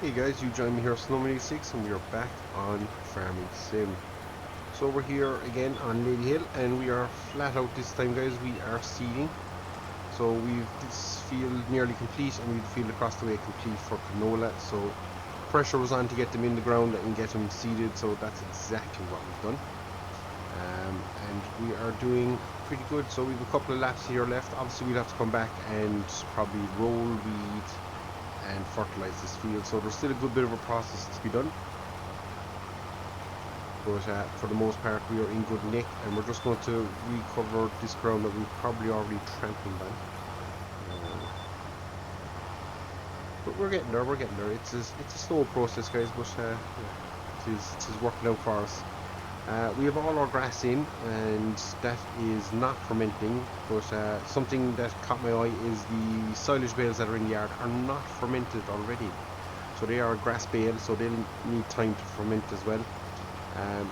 Hey guys, you join me here, Snowman86, and we are back on Farming Sim. So we're here again on Ladyhill, and we are flat out this time, guys. We are seeding. So we've this field nearly complete, and we've the field across the way complete for canola. So pressure was on to get them in the ground and get them seeded. So that's exactly what we've done. And we are doing pretty good. So we've a couple of laps here left. Obviously, we'll have to come back and probably roll weed and fertilize this field, so there's still a good bit of a process to be done, but for the most part we are in good nick, and we're just going to recover this ground that we've probably already trampled on. But we're getting there. It's a slow process, guys, but yeah, it is working out for us. We have all our grass in, and that is not fermenting, but something that caught my eye is the silage bales that are in the yard are not fermented already. So they are grass bale, so they'll need time to ferment as well.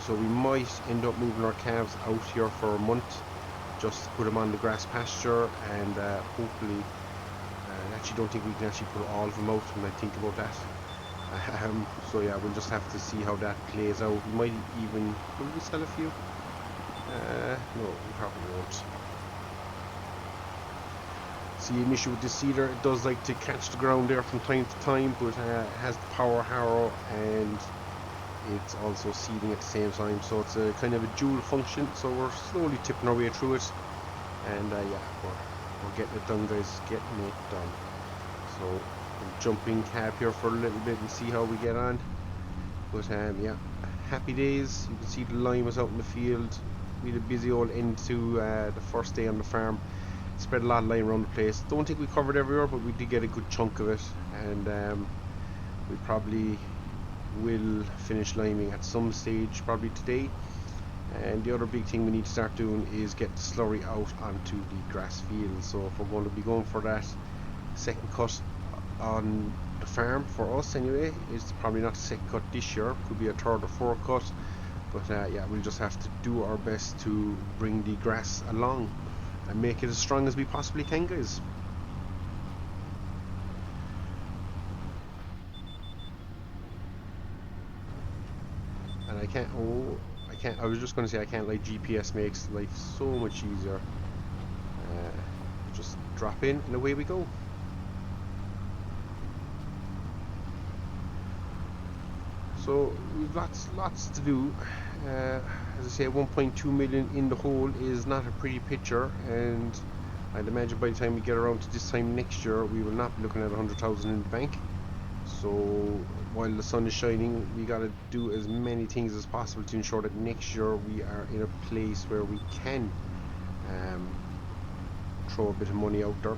So we might end up moving our calves out here for a month, just to put them on the grass pasture, and hopefully, I actually don't think we can actually put all of them out when I think about that. So yeah, we'll just have to see how that plays out. We might even, will we sell a few? No, we probably won't. See, an issue with this seeder, it does like to catch the ground there from time to time, but it has the power harrow and it's also seeding at the same time, so it's a kind of a dual function. So we're slowly tipping our way through it, and yeah, we're getting it done, guys, getting it done. So I'm jumping cab here for a little bit and see how we get on. But yeah, happy days. You can see the lime was out in the field. We had a busy old end to the first day on the farm. Spread a lot of lime around the place. Don't think we covered everywhere, but we did get a good chunk of it, and we probably will finish liming at some stage, probably today. And the other big thing we need to start doing is get the slurry out onto the grass field. So if we're going to be going for that second cut on the farm, for us anyway, is probably not a second cut this year, could be a third or fourth cut, but yeah, we'll just have to do our best to bring the grass along and make it as strong as we possibly can, guys. And I was just going to say, I can't, like, GPS makes life so much easier. Just drop in and away we go. So we've lots to do. As I say, 1.2 million in the hole is not a pretty picture, and I'd imagine by the time we get around to this time next year, we will not be looking at 100,000 in the bank. So while the sun is shining, we got to do as many things as possible to ensure that next year we are in a place where we can throw a bit of money out there.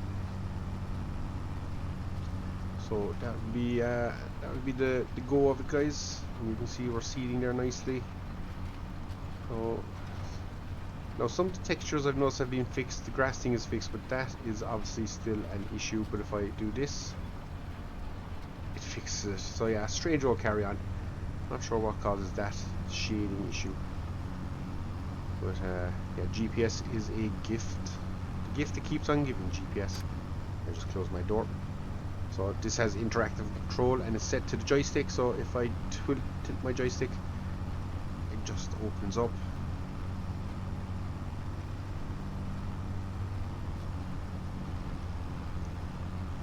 So that would be the go of it, guys. And you can see we're seeding there nicely. So now some of the textures I've noticed have been fixed. The grass thing is fixed, but that is obviously still an issue. But if I do this, it fixes it. So yeah, strange old carry on. Not sure what causes that shading issue. But yeah, GPS is a gift. The gift that keeps on giving, GPS. I just close my door. So this has interactive control and it's set to the joystick, so if I tilt my joystick, it just opens up.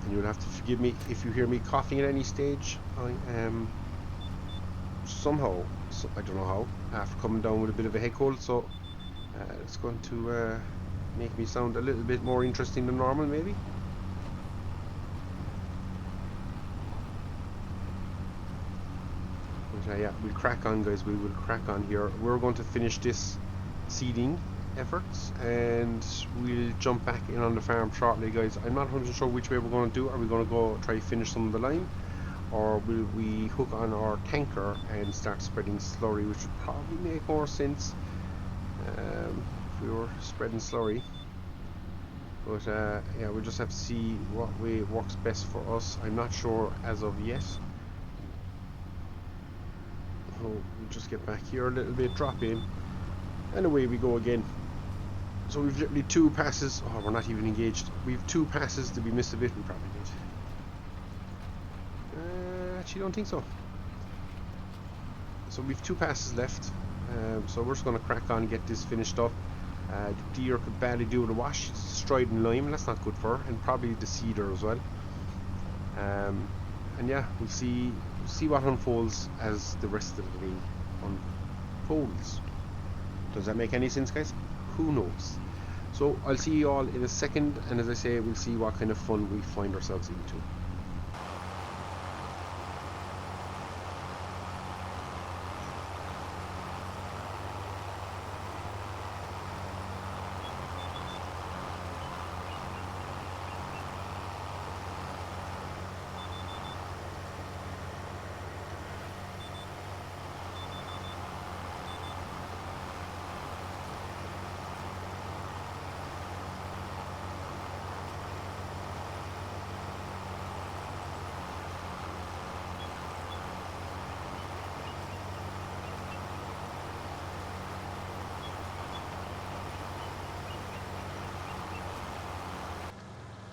And you'll have to forgive me if you hear me coughing at any stage. I am somehow, I don't know how, after coming down with a bit of a head cold, so it's going to make me sound a little bit more interesting than normal, maybe. Yeah, we'll crack on, guys. We will crack on here. We're going to finish this seeding efforts and we'll jump back in on the farm shortly, guys. I'm not 100% sure which way we're going to do. Are we going to go try finish some of the lime, or will we hook on our tanker and start spreading slurry, which would probably make more sense if we were spreading slurry. But yeah, we'll just have to see what way works best for us. I'm not sure as of yet. We'll just get back here a little bit, drop in, and away we go again. So we've literally 2 passes. Oh, we're not even engaged. We've 2 passes. Did we miss a bit? We probably did. actually don't think so. So we've 2 passes left, so we're just going to crack on and get this finished up. The deer could badly do with a wash. It's destroyed in lime, and that's not good for her, and probably the cedar as well. And yeah, we'll see what unfolds as the rest of the day unfolds. Does that make any sense, guys? Who knows? So I'll see you all in a second, and as I say, we'll see what kind of fun we find ourselves into.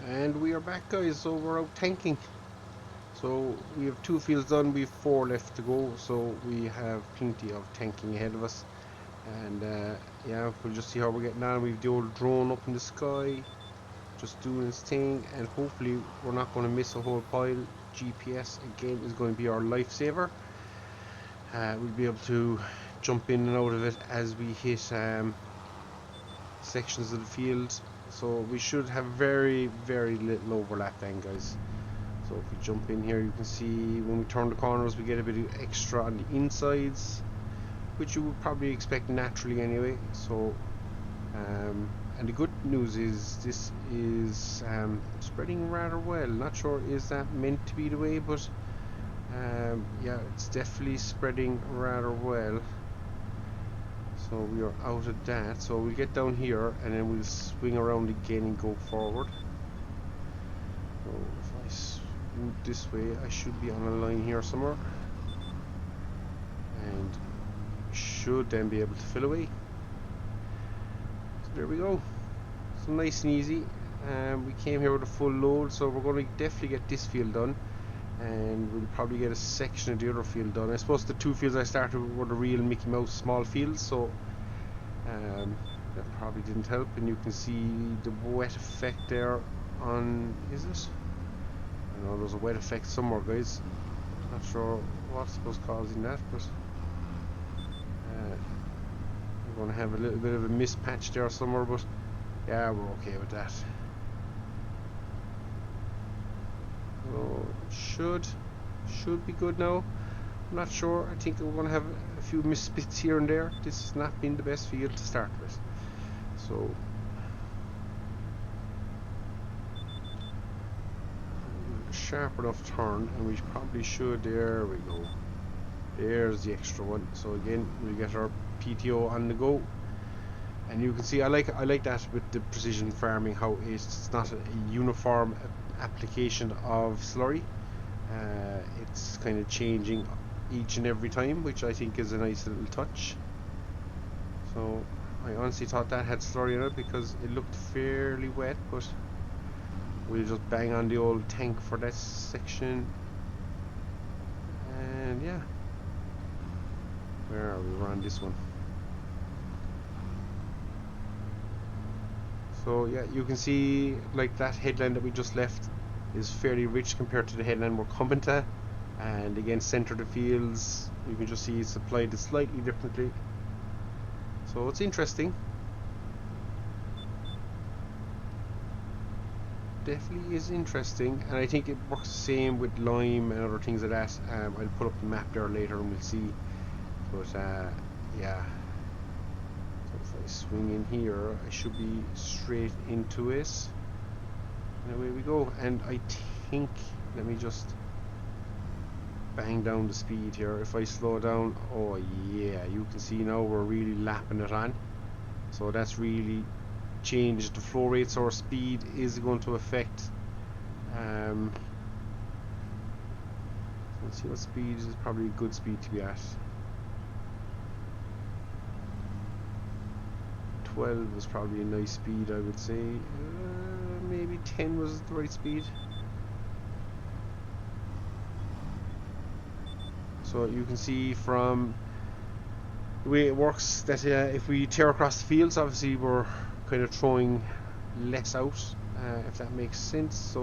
And we are back, guys, so we're out tanking. So we have 2 fields done, we have 4 left to go, so we have plenty of tanking ahead of us. And yeah, we'll just see how we're getting on. We've the old drone up in the sky, just doing its thing, and hopefully we're not going to miss a whole pile. GPS again is going to be our lifesaver. We'll be able to jump in and out of it as we hit sections of the field. So we should have very little overlap then, guys. So if we jump in here, you can see when we turn the corners we get a bit of extra on the insides, which you would probably expect naturally anyway. So and the good news is this is spreading rather well. Not sure is that meant to be the way, but yeah, it's definitely spreading rather well. So we are out of that, so we'll get down here and then we'll swing around again and go forward. So if I swing this way, I should be on a line here somewhere, and should then be able to fill away. So there we go. So nice and easy. We came here with a full load, so we're going to definitely get this field done, and we'll probably get a section of the other field done. I suppose the 2 fields I started with were the real Mickey Mouse small fields, so that probably didn't help. And you can see the wet effect there on, is it? I know there's a wet effect somewhere, guys. Not sure what's causing that, but we're going to have a little bit of a mispatch there somewhere, but yeah, we're okay with that. So should be good now. I'm not sure. I think we're going to have a few misfits here and there. This has not been the best field to start with. So sharp enough turn, and we probably should. There we go. There's the extra one. So again, we get our PTO on the go. And you can see I like that with the precision farming, how it's not a uniform application of slurry. It's kind of changing each and every time, which I think is a nice little touch. So I honestly thought that had slurry in it because it looked fairly wet, but we'll just bang on the old tank for that section. And yeah, where are we? We're on this one. So yeah, you can see like that headland that we just left is fairly rich compared to the headland we're coming to, and again center the fields, you can just see it's applied it slightly differently, so it's interesting. Definitely is interesting, and I think it works the same with lime and other things like that. I'll put up the map there later and we'll see, but yeah. If I swing in here, I should be straight into it. And away we go. And I think, let me just bang down the speed here. If I slow down, oh yeah, you can see now we're really lapping it on. So that's really changed the flow rate, so our speed is going to affect. Let's see what speed is probably a good speed to be at. 12 was probably a nice speed, I would say. Maybe 10 was the right speed. So you can see from the way it works that if we tear across the fields, obviously we're kind of throwing less out, if that makes sense. So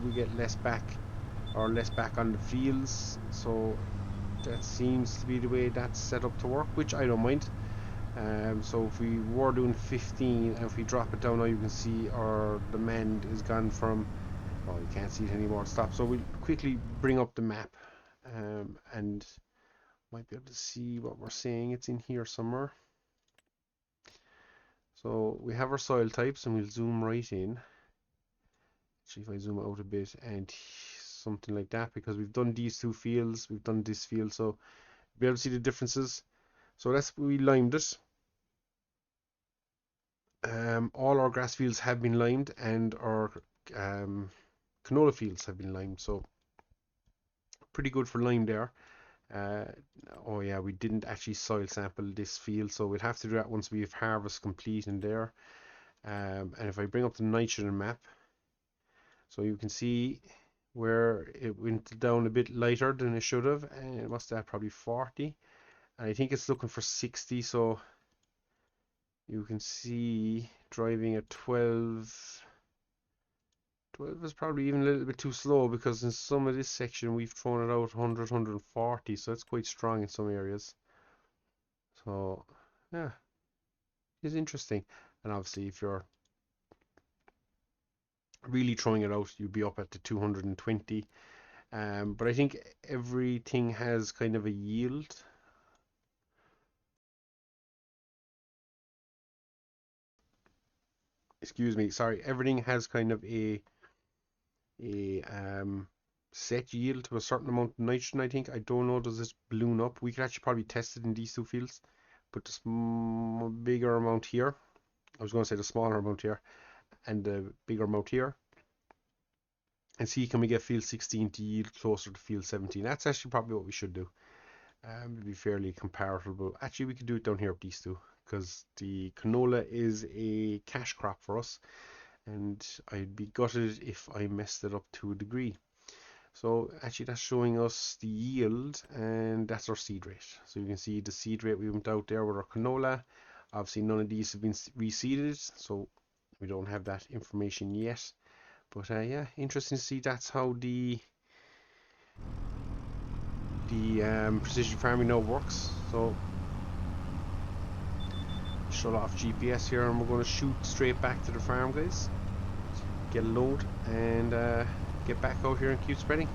we get less back on the fields. So that seems to be the way that's set up to work, which I don't mind. So if we were doing 15, and if we drop it down now, you can see our demand is gone from, well, you can't see it anymore, stop. So we'll quickly bring up the map, and might be able to see what we're saying. It's in here somewhere. So we have our soil types, and we'll zoom right in. Actually, if I zoom out a bit and something like that, because we've done these two fields, we've done this field, so we'll be able to see the differences. So that's, we limed it. All our grass fields have been limed, and our canola fields have been limed, so pretty good for lime there. Oh yeah, we didn't actually soil sample this field, so we'll have to do that once we have harvest complete in there. And if I bring up the nitrogen map, so you can see where it went down a bit lighter than it should have, and what's that, probably 40, and I think it's looking for 60. So you can see driving at 12 is probably even a little bit too slow, because in some of this section we've thrown it out 100, 140, so it's quite strong in some areas. So yeah, it's interesting. And obviously if you're really throwing it out, you'd be up at the 220. But I think everything has kind of a yield. Excuse me, sorry, everything has kind of a set yield to a certain amount of nitrogen, I think. I don't know, does this balloon up? We could actually probably test it in these two fields. But the bigger amount here, I was going to say the smaller amount here, and the bigger amount here, and see, can we get field 16 to yield closer to field 17? That's actually probably what we should do. It'd be fairly comparable. Actually, we could do it down here with these two, because the canola is a cash crop for us, and I'd be gutted if I messed it up to a degree. So actually that's showing us the yield, and that's our seed rate. So you can see the seed rate we went out there with our canola. Obviously none of these have been reseeded, so we don't have that information yet. But yeah, interesting to see that's how the precision farming now works. So shut off GPS here, and we're going to shoot straight back to the farm, guys. Get a load and get back out here and keep spreading.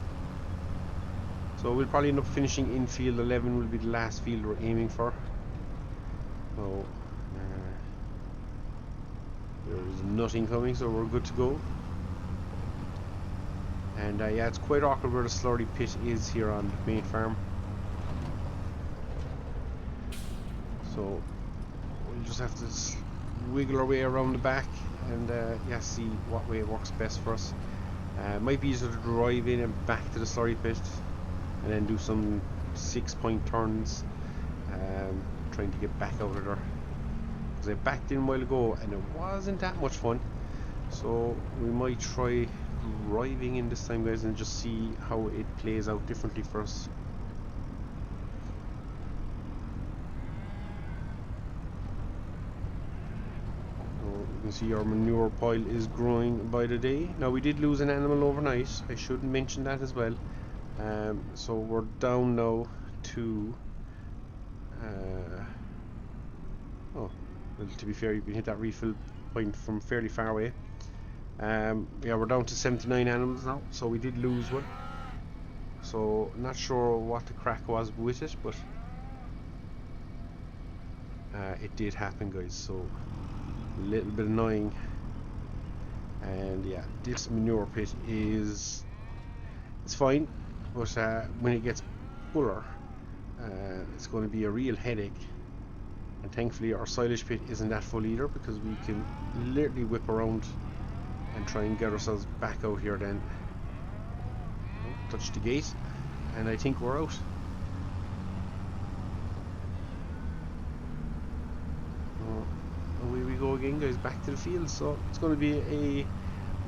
So we'll probably end up finishing in field 11, will be the last field we're aiming for. So there's nothing coming, so we're good to go. And yeah, it's quite awkward where the slurry pit is here on the main farm. So we'll just have to wiggle our way around the back and yeah, see what way it works best for us. Might be easier to drive in and back to the slurry pit, and then do some 6-point turns, trying to get back out of there. Because I backed in a while ago and it wasn't that much fun. So we might try driving in this time, guys, and just see how it plays out differently for us. You can see our manure pile is growing by the day. Now we did lose an animal overnight, I should mention that as well. So we're down now to oh, well, to be fair, you can hit that refill point from fairly far away. Yeah, we're down to 79 animals now, so we did lose one. So not sure what the crack was with it, but it did happen, guys, so a little bit annoying. And yeah, this manure pit is, it's fine, but when it gets fuller, it's going to be a real headache. And thankfully our silage pit isn't that full either, because we can literally whip around and try and get ourselves back out here then. Oh, touch the gate, and I think we're out. Away we go again, guys, back to the field. So it's going to be a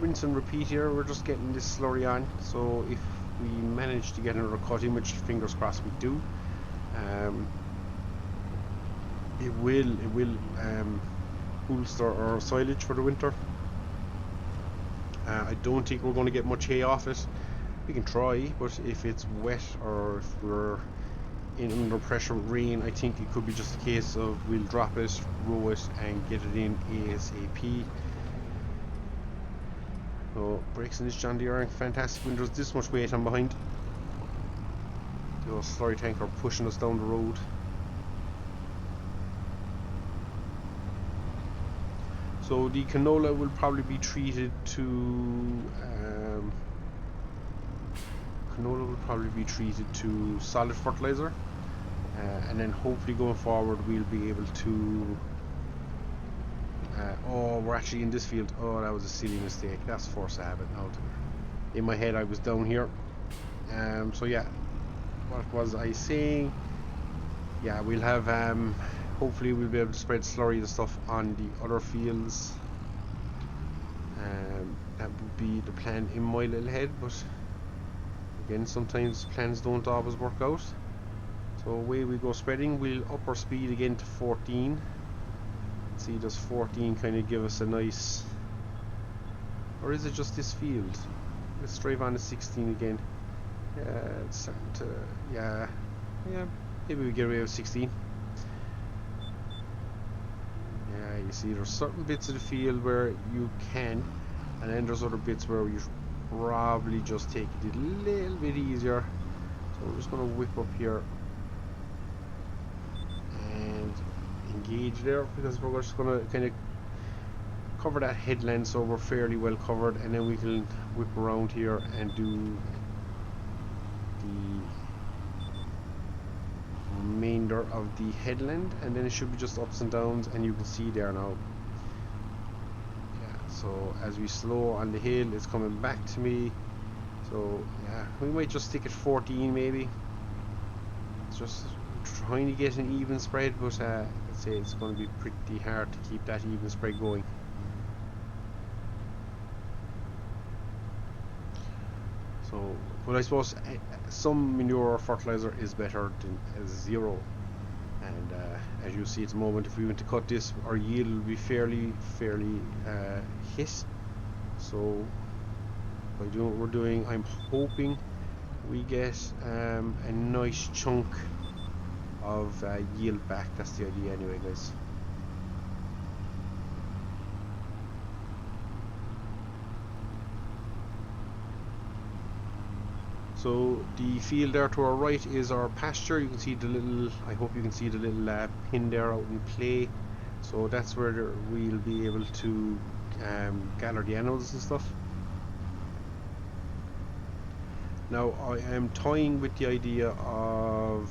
rinse and repeat here. We're just getting this slurry on, so if we manage to get another cut in, which fingers crossed we do, it will bolster our silage for the winter. I don't think we're going to get much hay off it. We can try, but if it's wet or if we're in under pressure with rain, I think it could be just a case of we'll drop it, row it, and get it in ASAP. So brakes in this John Deere aren't fantastic when there's this much weight on behind. The slurry tanker pushing us down the road. So the canola will probably be treated to solid fertilizer, and then hopefully going forward we'll be able to. Oh, we're actually in this field. Oh, that was a silly mistake. That's force of habit now. In my head I was down here. So yeah, what was I saying? Yeah, we'll have hopefully we'll be able to spread slurry and stuff on the other fields. That would be the plan in my little head, but again, sometimes plans don't always work out. So away we go spreading. We'll up our speed again to 14. Let's see, does 14 kind of give us a nice, or is it just this field? Let's drive on to 16 again. It's starting to, yeah, maybe we get away with 16. Yeah, you see there's certain bits of the field where you can, and then there's other bits where you probably just take it a little bit easier. So we're just going to whip up here and engage there, because we're just going to kind of cover that headland so we're fairly well covered, and then we can whip around here and do the remainder of the headland, and then it should be just ups and downs, and you can see there now. Yeah, so as we slow on the hill, it's coming back to me. So yeah, we might just stick at 14 maybe. It's just trying to get an even spread, but I'd say it's going to be pretty hard to keep that even spread going. So, but I suppose some manure or fertilizer is better than zero. And as you see at the moment, if we went to cut this, our yield will be fairly hit. So by doing what we're doing, I'm hoping we get a nice chunk of yield back. That's the idea anyway, guys. So the field there to our right is our pasture. You can see the little, I hope you can see the little pin there out in play. So that's where we'll be able to gather the animals and stuff. Now I am toying with the idea of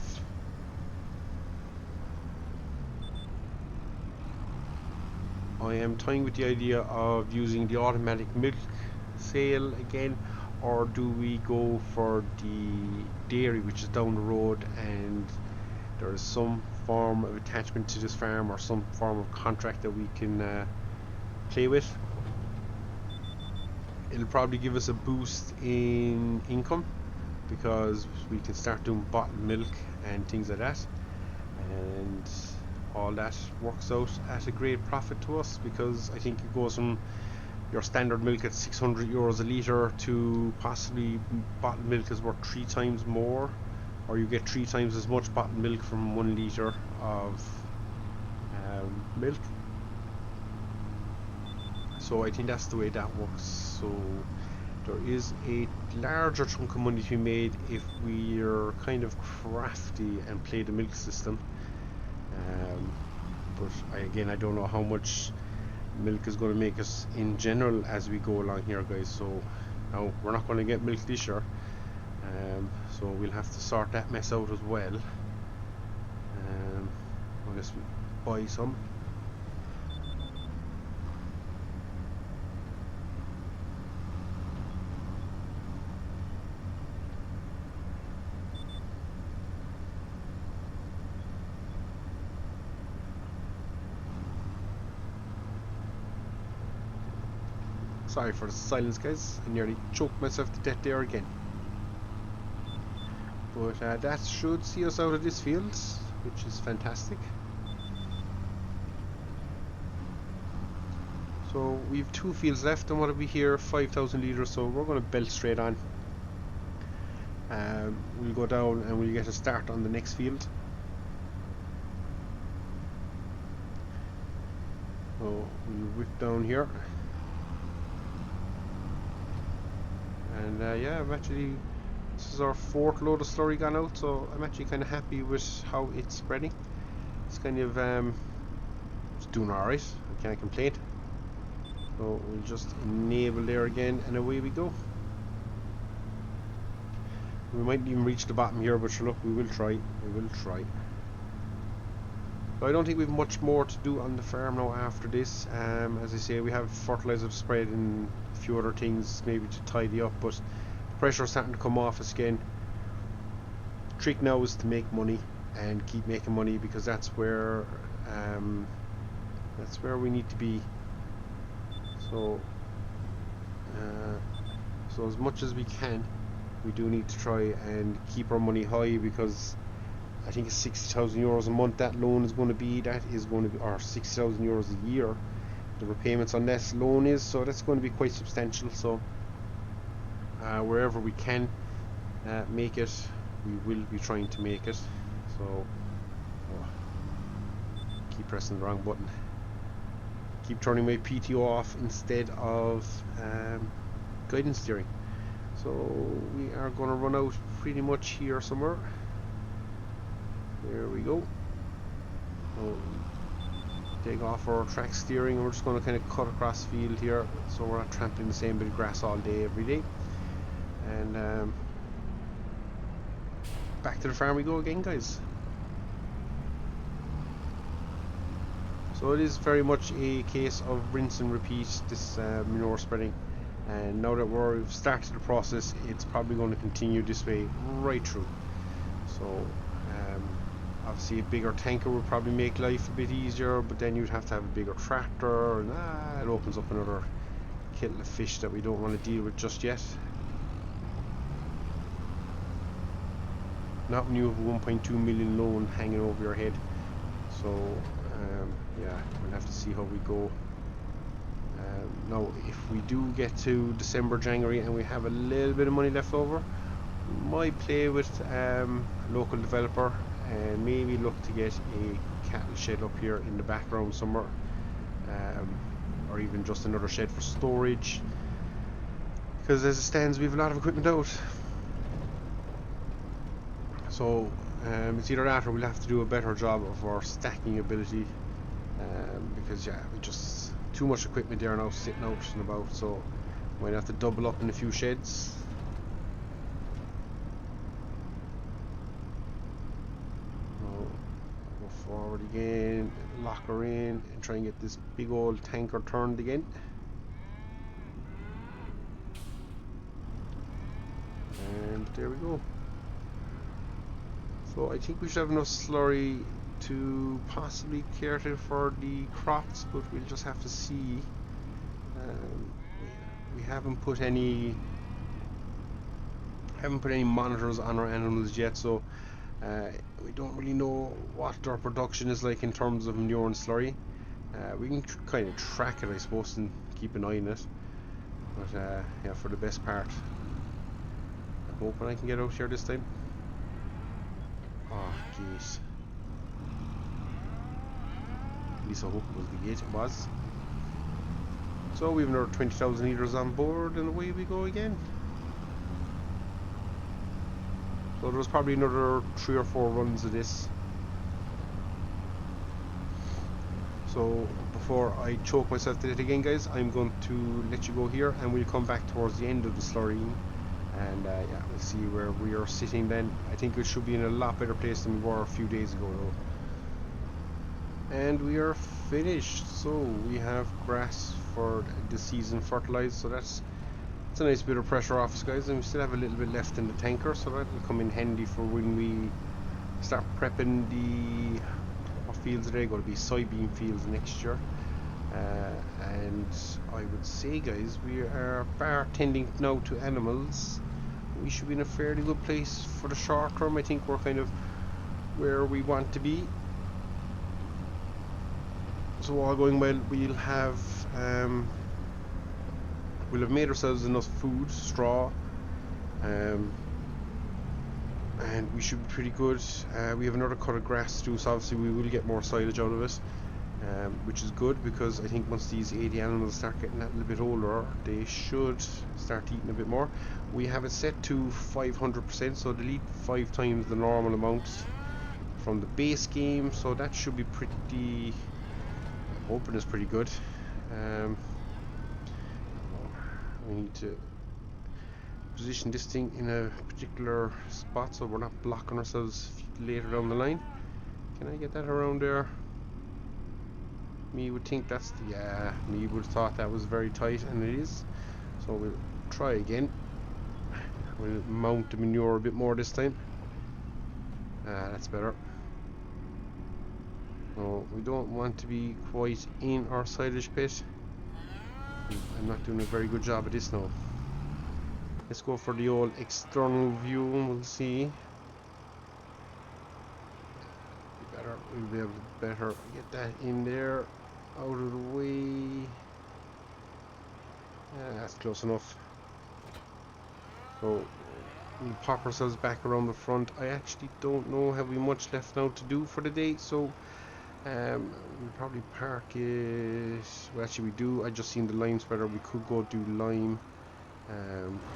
using the automatic milk sale again, or do we go for the dairy, which is down the road, and there is some form of attachment to this farm or some form of contract that we can play with. It'll probably give us a boost in income because we can start doing bottled milk and things like that, and all that works out at a great profit to us, because I think it goes from your standard milk at 600 euros a litre to possibly bottled milk is worth 3 times more, or you get 3 times as much bottled milk from 1 litre of milk. So I think that's the way that works. So there is a larger chunk of money to be made if we're kind of crafty and play the milk system. But again, I don't know how much milk is going to make us in general as we go along here, guys. So now we're not going to get milk this year, so we'll have to sort that mess out as well, unless we buy some. Sorry for the silence, guys. I nearly choked myself to death there again. But that should see us out of this field, which is fantastic. So we've 2 fields left, and what have we here? 5,000 litres, so we're going to belt straight on. We'll go down and we'll get a start on the next field. So we'll whip down here. And yeah, this is our 4th load of slurry gone out, so I'm actually kind of happy with how it's spreading. It's kind of it's doing alright, I can't complain. So we'll just enable there again, and away we go. We might even reach the bottom here, but sure, look, we will try. So I don't think we've much more to do on the farm now after this. As I say, we have fertilizer spread and a few other things maybe to tidy up, but the pressure is starting to come off us again. The trick now is to make money and keep making money, because that's where we need to be. So so as much as we can, we do need to try and keep our money high, because I think it's 60,000 euros a month that loan is going to be. That is going to be, or 60,000 euros a year the repayments on this loan is, so that's going to be quite substantial. So wherever we can make it, we will be trying to make it. So keep pressing the wrong button. Keep turning my PTO off instead of guidance steering. So we are going to run out pretty much here somewhere. There we go. So take off our track steering, and we're just going to kind of cut across the field here, so we're not trampling the same bit of grass all day every day. And back to the farm we go again, guys. So it is very much a case of rinse and repeat, this manure spreading. And now that we've started the process, it's probably going to continue this way right through. So obviously a bigger tanker would probably make life a bit easier, but then you'd have to have a bigger tractor, and it opens up another kettle of fish that we don't want to deal with just yet. Not when you have a 1.2 million loan hanging over your head. So yeah, we'll have to see how we go. Now if we do get to December, January, and we have a little bit of money left over, we might play with a local developer and maybe look to get a cattle shed up here in the background somewhere, or even just another shed for storage, because as it stands we have a lot of equipment out. So it's either that or we'll have to do a better job of our stacking ability, because yeah, we just too much equipment there now sitting out and about, so might have to double up in a few sheds. Go forward again, lock her in, and try and get this big old tanker turned again. And there we go. So I think we should have enough slurry to possibly cater for the crops, but we'll just have to see. We haven't put any monitors on our animals yet, so we don't really know what their production is like in terms of manure and slurry. We can kind of track it, I suppose, and keep an eye on it, but yeah, for the best part, I'm hoping I can get out here this time. Oh jeez. At least I hope it was the gate. It was. So we have another 20,000 litres on board, and away we go again. So there's probably another 3 or 4 runs of this. So before I choke myself to it again, guys, I'm going to let you go here, and we'll come back towards the end of the slurrying, and yeah, we'll see where we are sitting then. I think we should be in a lot better place than we were a few days ago though. And we are finished. So we have grass for the season fertilized, so that's a nice bit of pressure off us, guys, and we still have a little bit left in the tanker, so that will come in handy for when we start prepping the, what fields are they going to be? Soybean fields next year. And I would say, guys, we are bar tending now to animals. we should be in a fairly good place for the short term. I think we're kind of where we want to be. So all going well, we'll have made ourselves enough food, straw, and we should be pretty good. We have another cut of grass to do, so obviously we will get more silage out of it, which is good, because I think once these 80 animals start getting that little bit older, they should start eating a bit more. We have it set to 500%, so they'll eat 5 times the normal amount from the base game, so that should be pretty, I'm hoping it's pretty good. We need to position this thing in a particular spot so we're not blocking ourselves later down the line. Can I get that around there? Me would think that's the, yeah, me would have thought that was very tight, and it is. So we'll try again. We'll mount the manure a bit more this time. That's better. So we don't want to be quite in our silage pit. I'm not doing a very good job of this now. Let's go for the old external view and we'll see. We'll be able to better get that in there, out of the way. That's close enough. So we'll pop ourselves back around the front. I actually don't know, have we much left now to do for the day, so we'll probably park it. Well, actually we do. I just seen the lime spreader. We could go do lime,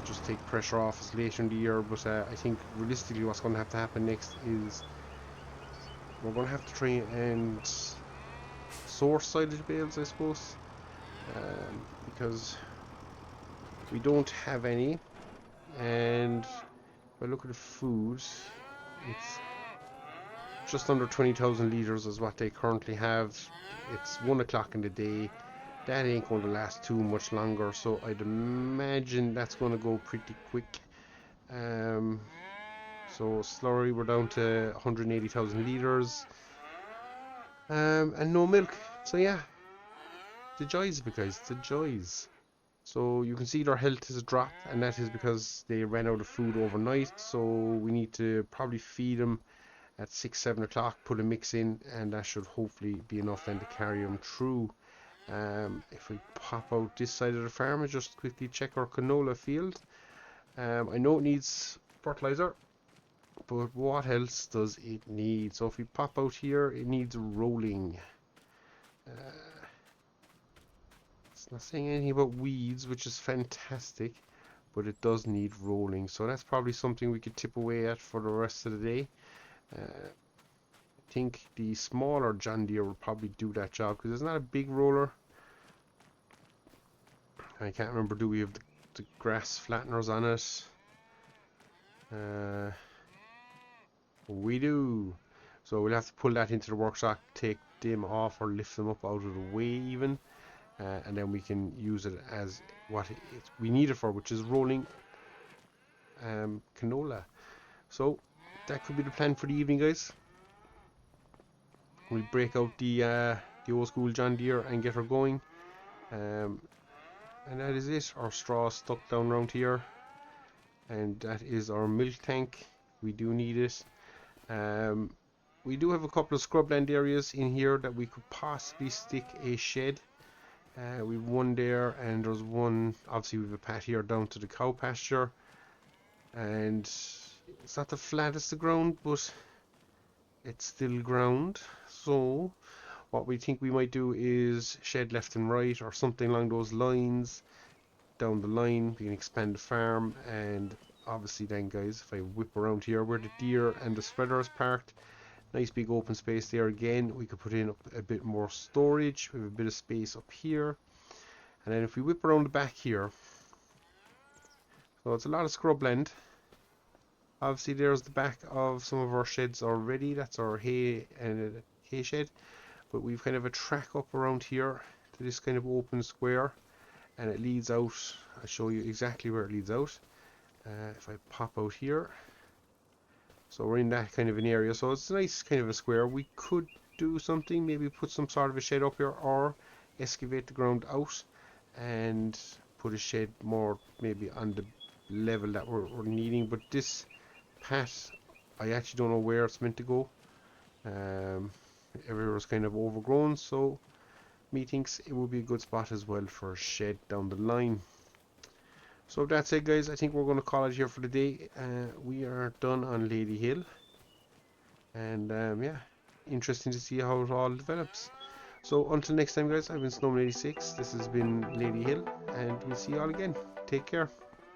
just take pressure off us later in the year, but I think realistically what's going to have to happen next is we're going to have to try and source silage bales, I suppose, because we don't have any, and if I look at the food, it's just under 20,000 litres is what they currently have. It's 1 o'clock in the day. That ain't going to last too much longer, so I'd imagine that's going to go pretty quick. So slowly we're down to 180,000 litres, and no milk. So yeah, the joys of it, guys, the joys. So you can see their health has dropped, and that is because they ran out of food overnight. So we need to probably feed them at 6-7 o'clock, put a mix in, and that should hopefully be enough then to carry them through. If we pop out this side of the farm and just quickly check our canola field, I know it needs fertilizer, but what else does it need? So if we pop out here, it needs rolling. It's not saying anything about weeds, which is fantastic, but it does need rolling. So that's probably something we could tip away at for the rest of the day. I think the smaller John Deere will probably do that job, because it's not a big roller. I can't remember, do we have the grass flatteners on it? We do. So we'll have to pull that into the workshop, take them off or lift them up out of the way even, and then we can use it as what we need it for, which is rolling canola. So that could be the plan for the evening, guys. We'll break out the old school John Deere and get her going, and that is it. Our straw stuck down around here, and that is our milk tank. We do need it. We do have a couple of scrubland areas in here that we could possibly stick a shed. We've one there, and there's one, obviously we have a pat here down to the cow pasture, and it's not the flattest of ground, but it's still ground. So what we think we might do is shed left and right, or something along those lines. Down the line we can expand the farm, and obviously then, guys, if I whip around here where the deer and the spreader is parked, nice big open space there again. We could put in a bit more storage. We have a bit of space up here, and then if we whip around the back here, so it's a lot of scrubland. Obviously there's the back of some of our sheds already. That's our hay and hay shed, but we've kind of a track up around here to this kind of open square, and it leads out. I'll show you exactly where it leads out. If I pop out here, so we're in that kind of an area, so it's a nice kind of a square. We could do something, maybe put some sort of a shed up here, or excavate the ground out and put a shed more maybe on the level that we're needing. But this pat, I actually don't know where it's meant to go. Everywhere's kind of overgrown, so methinks it would be a good spot as well for a shed down the line. So that's it, guys. I think we're going to call it here for the day. We are done on Ladyhill, and yeah, interesting to see how it all develops. So until next time, guys, I've been Snowman86. This has been Ladyhill, and we'll see you all again. Take care.